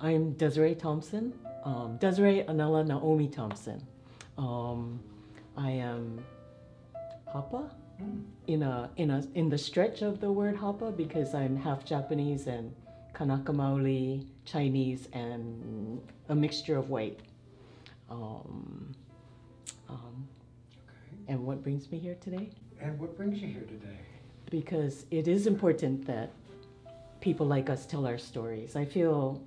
I'm Desiree Thompson, Desiree Anella Naomi Thompson. I am Hapa in the stretch of the word Hapa because I'm half Japanese and Kanaka Maoli, Chinese, and a mixture of white. And what brings me here today? And what brings you here today? Because it is important that people like us tell our stories. I feel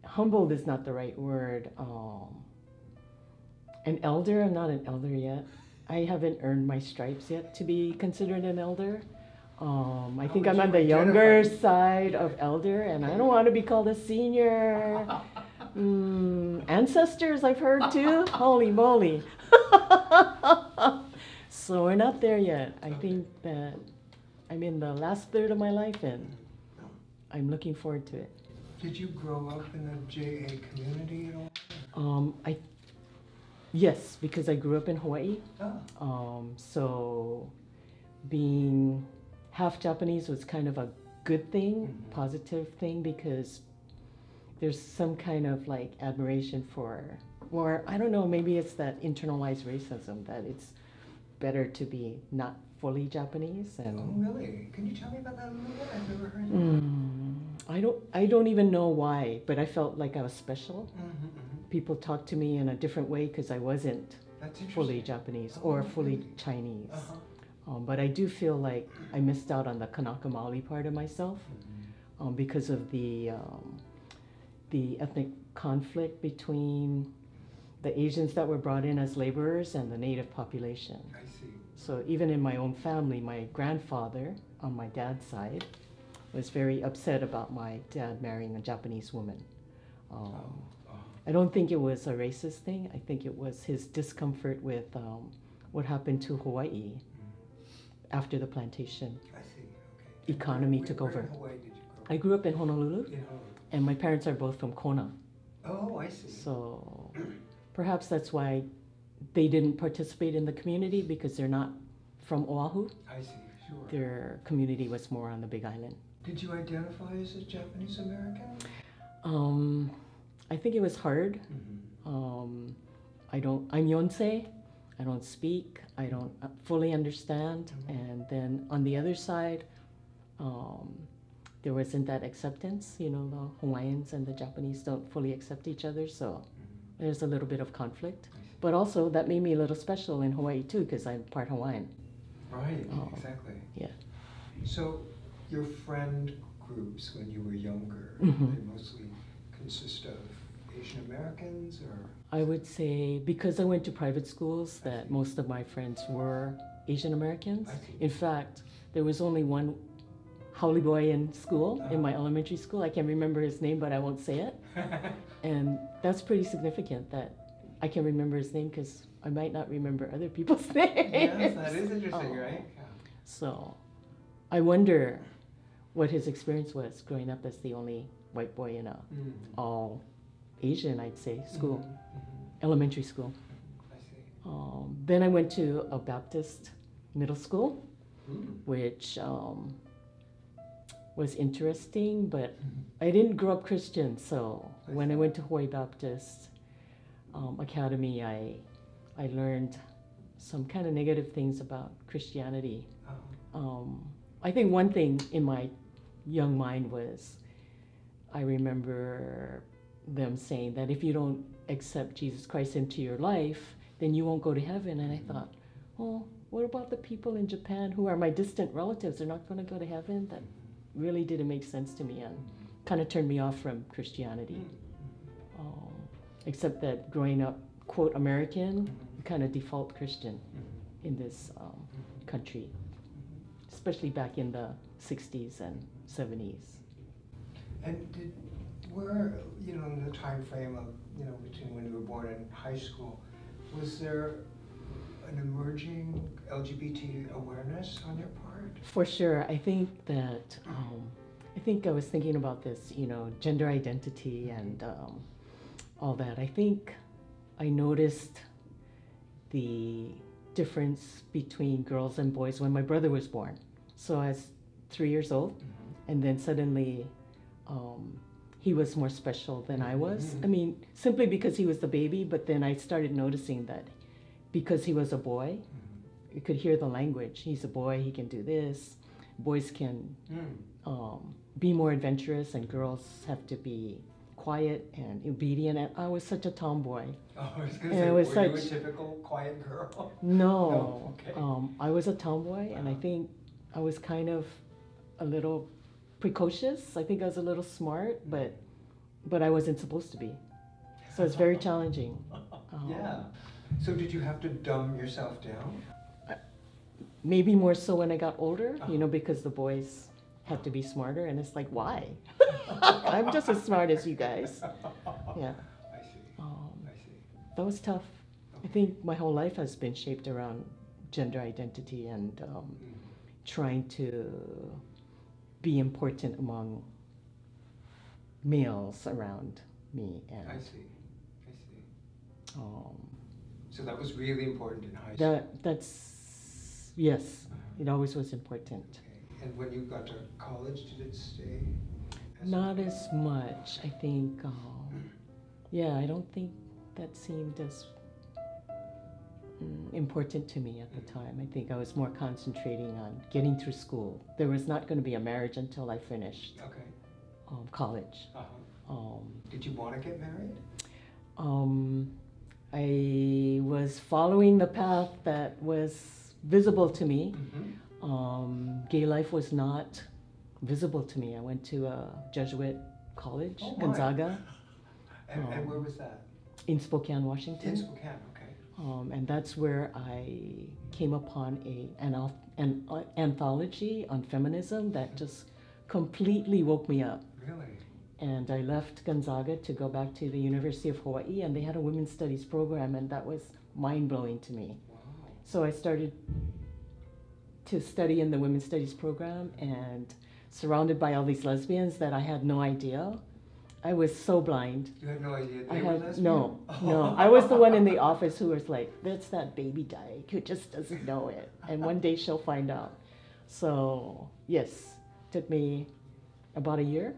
humbled is not the right word. An elder, I'm not an elder yet. I haven't earned my stripes yet to be considered an elder. I think I'm on the younger side of elder, and I don't want to be called a senior. Ancestors, I've heard too. Holy moly. So we're not there yet. I think that I'm in the last third of my life, and I'm looking forward to it. Did you grow up in the JA community at all? Yes, because I grew up in Hawaii. So being half Japanese was kind of a good thing, positive thing, because there's some kind of like admiration for, or I don't know, maybe it's that internalized racism that it's better to be not fully Japanese. And oh, really? Can you tell me about that a little bit? I've never heard that. I don't even know why, but I felt like I was special. People talked to me in a different way because I wasn't fully Japanese or fully Chinese. But I do feel like I missed out on the Kanaka Maoli part of myself because of the ethnic conflict between the Asians that were brought in as laborers and the native population. I see. So even in my own family, my grandfather on my dad's side was very upset about my dad marrying a Japanese woman. I don't think it was a racist thing. I think it was his discomfort with what happened to Hawaii after the plantation economy took over. Where in Hawaii did you grow up? I grew up in Honolulu, and my parents are both from Kona. Oh, I see. So perhaps that's why they didn't participate in the community, because they're not from Oahu. I see, sure. Their community was more on the Big Island. Did you identify as a Japanese American? I think it was hard. I'm Yonsei. I don't speak. I don't fully understand. And then on the other side, there wasn't that acceptance. You know, the Hawaiians and the Japanese don't fully accept each other, so there's a little bit of conflict. But also, that made me a little special in Hawaii too, because I'm part Hawaiian. Right, exactly. Yeah. So your friend groups when you were younger, they mostly consist of Asian Americans, or? I would say, because I went to private schools, that most of my friends were Asian Americans. In fact, there was only one haole boy in school, in my elementary school. I can't remember his name, but I won't say it. And that's pretty significant that I can remember his name, because I might not remember other people's names. Yes, that is interesting, right? Yeah. So I wonder what his experience was growing up as the only white boy in a all Asian, I'd say, school, elementary school. I see. Then I went to a Baptist middle school, which was interesting, but I didn't grow up Christian, so when I went to Hawaii Baptist Academy, I learned some kind of negative things about Christianity. I think one thing in my young mind was, I remember them saying that if you don't accept Jesus Christ into your life, then you won't go to heaven. And I thought, oh, what about the people in Japan who are my distant relatives? They're not going to go to heaven? That really didn't make sense to me and kind of turned me off from Christianity. Except that growing up, quote, American, you kind of default Christian in this country, especially back in the 60s and 70s. And were, in the time frame of, between when you were born and high school, was there an emerging LGBT awareness on your part? For sure. I think that, I was thinking about this, gender identity and all that. I think I noticed the difference between girls and boys when my brother was born. So I was 3 years old, and then suddenly he was more special than I was. I mean, simply because he was the baby, but then I started noticing that because he was a boy, you could hear the language. He's a boy, he can do this. Boys can be more adventurous, and girls have to be quiet and obedient. And I was such a tomboy. Oh, I was going to say, were you a typical quiet girl? No. Okay. I was a tomboy, and I think I was kind of a little precocious. I think I was a little smart, but I wasn't supposed to be. So it's very challenging. Yeah. So did you have to dumb yourself down? Maybe more so when I got older, because the boys had to be smarter, and it's like, why? I'm just as smart as you guys. Yeah. I see. I see. That was tough. I think my whole life has been shaped around gender identity and trying to be important among males around me. And I see. So that was really important in high school. Yes, it always was important. Okay. And when you got to college, did it stay? Not as much, I think. I don't think that seemed as important to me at the time. I think I was more concentrating on getting through school. There was not going to be a marriage until I finished college. Did you want to get married? I was following the path that was visible to me. Gay life was not visible to me. I went to a Jesuit college, Gonzaga. And where was that? In Spokane, Washington. In Spokane, okay. And that's where I came upon an anthology on feminism that just completely woke me up. Really? And I left Gonzaga to go back to the University of Hawaii, and they had a women's studies program, and that was mind-blowing to me. Wow. So I started to study in the women's studies program, and surrounded by all these lesbians that I had no idea. I was so blind. You had no idea they were lesbian? No. I was the one in the office who was like, that's that baby dyke who just doesn't know it. And one day she'll find out. So, yes, took me about a year.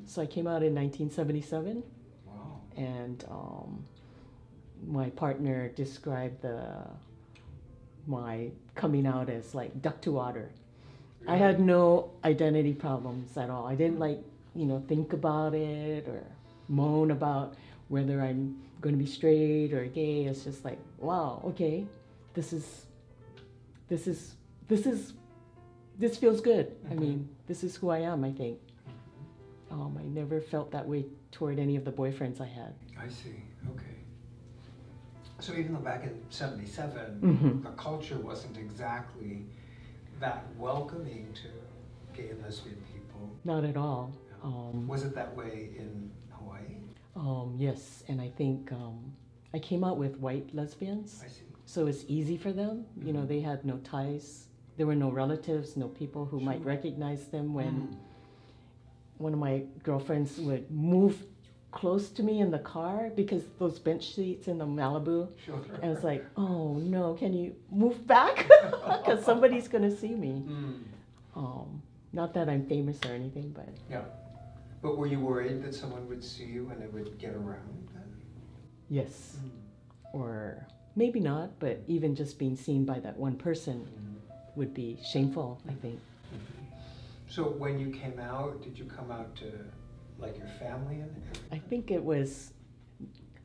So I came out in 1977. Wow. And my partner described my coming out as like duck to water. Really? I had no identity problems at all. I didn't think about it or moan about whether I'm going to be straight or gay. It's just like, wow, okay, this feels good. I mean, this is who I am, I think. I never felt that way toward any of the boyfriends I had. I see, okay. So even though back in 77, the culture wasn't exactly that welcoming to gay and lesbian people. Not at all. Was it that way in Hawaii? Yes, and I think I came out with white lesbians. I see. So it's easy for them. They had no ties. There were no relatives, no people who might recognize them when one of my girlfriends would move close to me in the car because those bench seats in the Malibu. Sure. And I was like, oh no, can you move back? Because somebody's going to see me. Not that I'm famous or anything, but... Yeah. But were you worried that someone would see you and it would get around then? Yes. Or maybe not, but even just being seen by that one person would be shameful, I think. So when you came out, did you come out to like your family and everything? I think it was,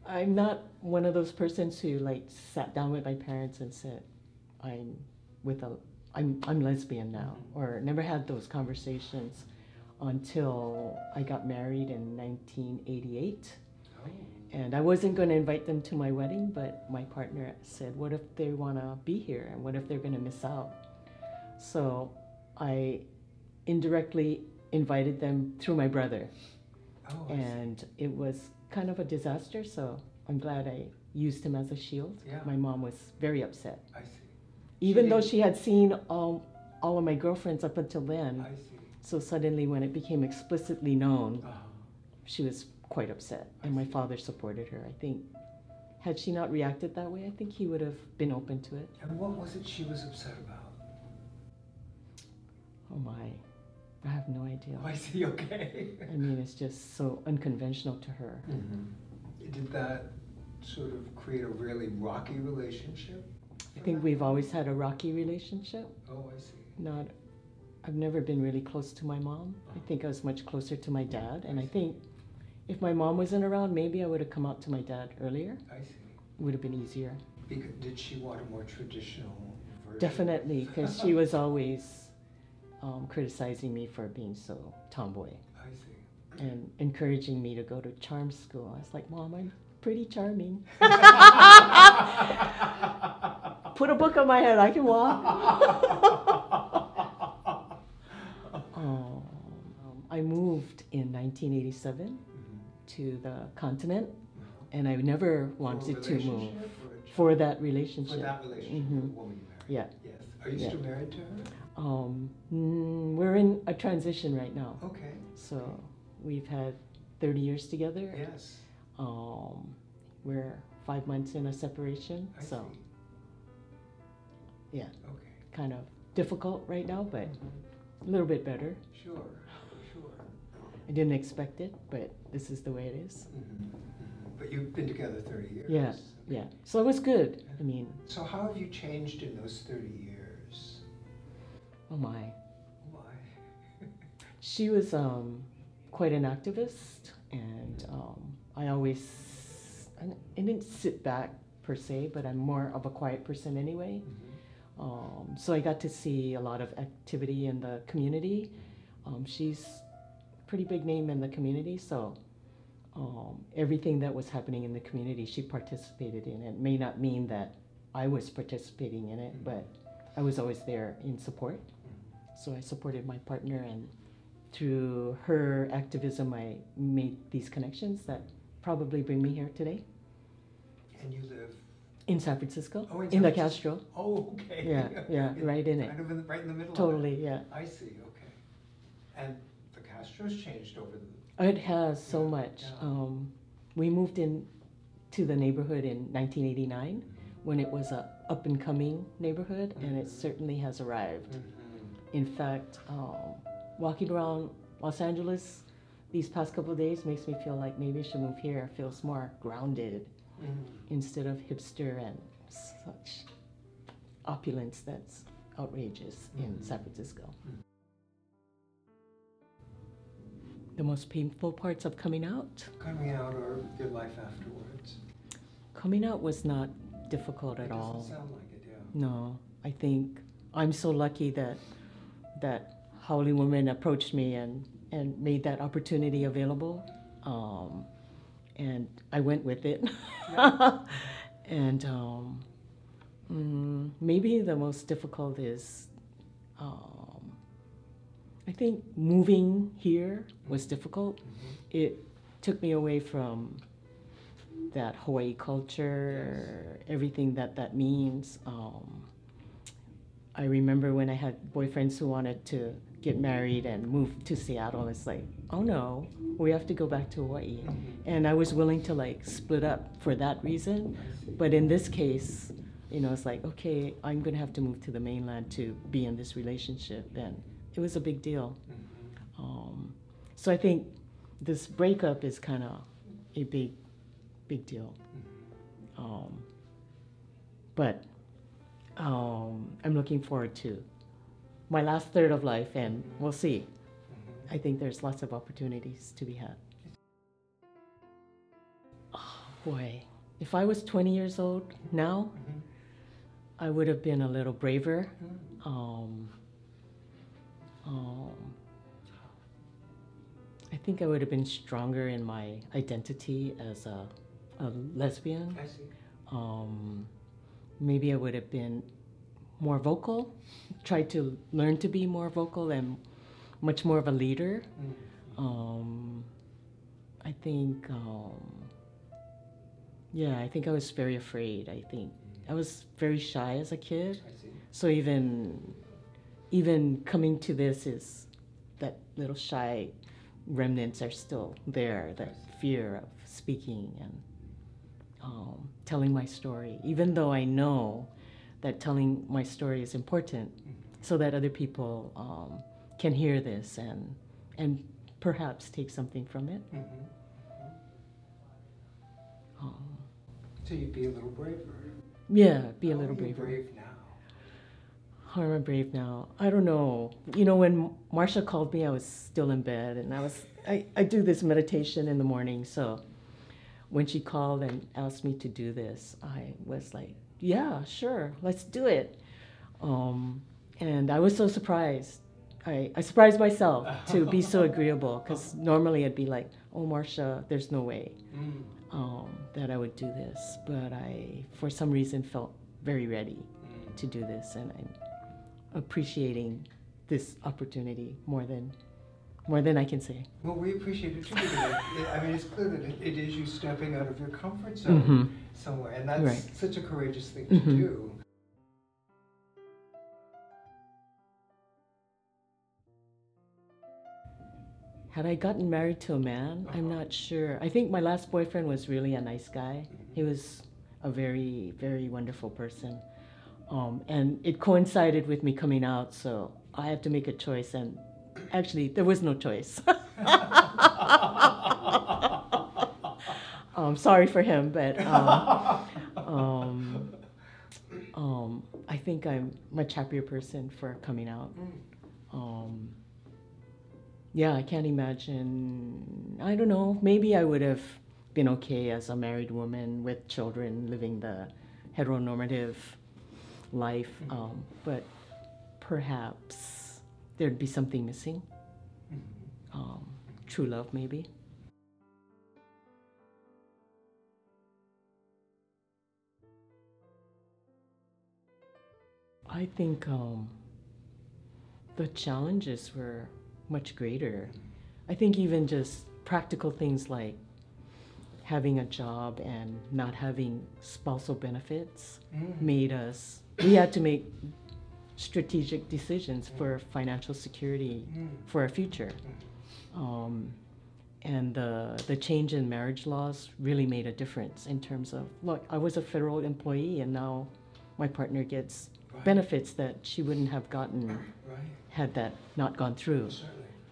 I'm not one of those persons who like sat down with my parents and said, I'm lesbian now, or never had those conversations until I got married in 1988. And I wasn't going to invite them to my wedding, but my partner said, what if they want to be here, and what if they're going to miss out? So I indirectly invited them through my brother. And it was kind of a disaster, so I'm glad I used him as a shield. Yeah. My mom was very upset. I see. Even though she had seen all of my girlfriends up until then. I see. So suddenly when it became explicitly known, she was quite upset. And my father supported her. I think, had she not reacted that way, I think he would have been open to it. And what was it she was upset about? Oh my. I have no idea. Oh, I see, okay. I mean, it's just so unconventional to her. Mm-hmm. Did that sort of create a really rocky relationship? I think we've always had a rocky relationship. Oh, I see. I've never been really close to my mom. I think I was much closer to my dad, and I think if my mom wasn't around, maybe I would have come out to my dad earlier. I see. It would have been easier. Because, did she want a more traditional version? Definitely, because she was always criticizing me for being so tomboy. I see. And encouraging me to go to charm school. I was like, Mom, I'm pretty charming. Put a book on my head, I can walk. I moved in 1987 to the continent, and I never wanted to move for that relationship. For that relationship, the woman you married. Yeah. Yes. Are you still married to her? We're in a transition right now. Okay. So we've had 30 years together. Yes. We're 5 months in a separation. I so see. yeah. Okay. Kind of difficult right now, but a little bit better. Sure. I didn't expect it, but this is the way it is. But you've been together 30 years. Yeah, yeah. So it was good. I mean. So how have you changed in those 30 years? Oh my. Oh my. She was quite an activist, and I didn't sit back per se, but I'm more of a quiet person anyway. So I got to see a lot of activity in the community. She's a pretty big name in the community, so everything that was happening in the community, she participated in. It may not mean that I was participating in it, but I was always there in support. So I supported my partner, and through her activism, I made these connections that probably bring me here today. And you live? In San Francisco, oh, in the Castro. Oh, okay. Yeah, right in it. Kind of right in the middle Totally, of it. yeah. I see, okay. And the Castro's changed over the... It has so much. Yeah. We moved in to the neighborhood in 1989 when it was a up-and-coming neighborhood, and it certainly has arrived. In fact, walking around Los Angeles these past couple of days makes me feel like maybe I should move here. It feels more grounded instead of hipster and such opulence that's outrageous in San Francisco. The most painful parts of coming out? Coming out or your life afterwards? Coming out was not difficult at all. It doesn't sound like it, yeah. No, I think I'm so lucky that Hawai'i women approached me and made that opportunity available. And I went with it. And maybe the most difficult is, I think moving here was difficult. It took me away from that Hawaii culture, everything that means. I remember when I had boyfriends who wanted to get married and move to Seattle, it's like, oh no, we have to go back to Hawaii. And I was willing to like split up for that reason. But in this case, it's like, okay, I'm gonna have to move to the mainland to be in this relationship. And it was a big deal. So I think this breakup is kind of a big deal. But I'm looking forward to my last third of life, and we'll see. I think there's lots of opportunities to be had. Oh boy, if I was 20 years old now, I would have been a little braver. I think I would have been stronger in my identity as a lesbian. I see. Maybe I would have been more vocal, tried to learn to be more vocal and much more of a leader. I think, I think I was very afraid. I think I was very shy as a kid. I see. So even coming to this is that little shy remnants are still there, that fear of speaking and telling my story, even though I know that telling my story is important so that other people can hear this and perhaps take something from it. So you'd be a little braver. Yeah, be a How little are you braver. brave now? How am I brave now? I don't know. You know, when Marsha called me, I was still in bed, and I do this meditation in the morning. So when she called and asked me to do this, I was like, yeah, sure, let's do it. And I was so surprised. I surprised myself to be so agreeable, because normally I'd be like, oh, Marsha, there's no way that I would do this. But I, for some reason, felt very ready to do this, and I'm appreciating this opportunity more than I can say. Well, we appreciate it too. I mean, it's clear that it is you stepping out of your comfort zone somewhere, and that's such a courageous thing to do. Had I gotten married to a man? I'm not sure. I think my last boyfriend was really a nice guy. He was a very, very wonderful person. And it coincided with me coming out, so I had to make a choice, and actually, there was no choice. Sorry for him, but I think I'm a much happier person for coming out. Yeah, I can't imagine, I don't know, maybe I would have been okay as a married woman with children living the heteronormative life, but perhaps there'd be something missing. True love, maybe. I think the challenges were much greater. I think even just practical things like having a job and not having spousal benefits made us, we had to make strategic decisions for financial security for our future. And the change in marriage laws really made a difference in terms of, look, I was a federal employee, and now my partner gets benefits that she wouldn't have gotten had that not gone through.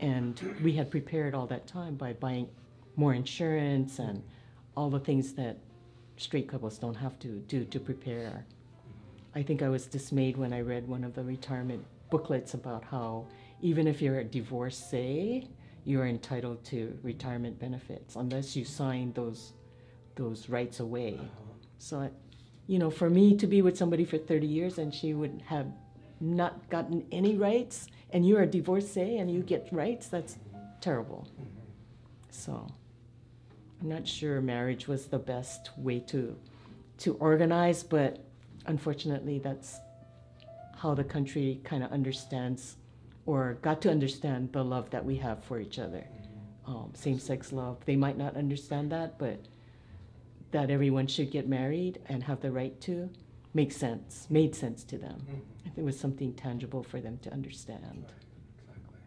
And we had prepared all that time by buying more insurance and all the things that straight couples don't have to do to prepare. I think I was dismayed when I read one of the retirement booklets about how even if you're a divorcee, you are entitled to retirement benefits unless you sign those rights away. So, you know, for me to be with somebody for 30 years and she would have not gotten any rights, and you're a divorcee and you get rights, that's terrible. So I'm not sure marriage was the best way to organize, but unfortunately that's how the country kind of understands or got to understand the love that we have for each other. Same-sex love, they might not understand that, but that everyone should get married and have the right to made sense to them. I think it was something tangible for them to understand. Exactly.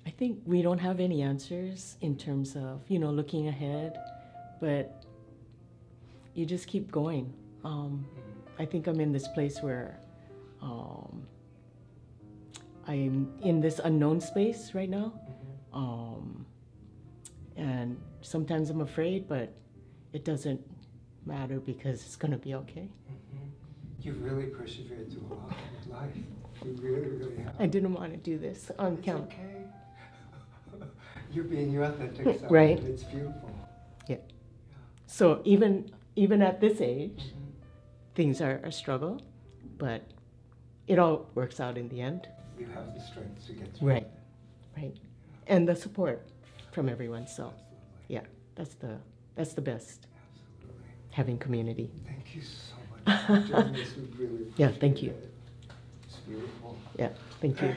I think we don't have any answers in terms of, you know, looking ahead, but you just keep going. I think I'm in this place where I'm in this unknown space right now. And sometimes I'm afraid, but it doesn't matter because it's going to be okay. You've really persevered through a lot in life. You really, really have. I didn't want to do this on It's camera. Okay. You're being your authentic self. Right. And it's beautiful. Yeah. So even at this age, things are a struggle, but it all works out in the end. You have the strength to get through Right. it. Right. And the support from everyone. So Absolutely. yeah, that's the best. Absolutely. Having community. Thank you so much for doing this. We really Yeah, thank appreciate you. it. It's beautiful. Yeah, thank you.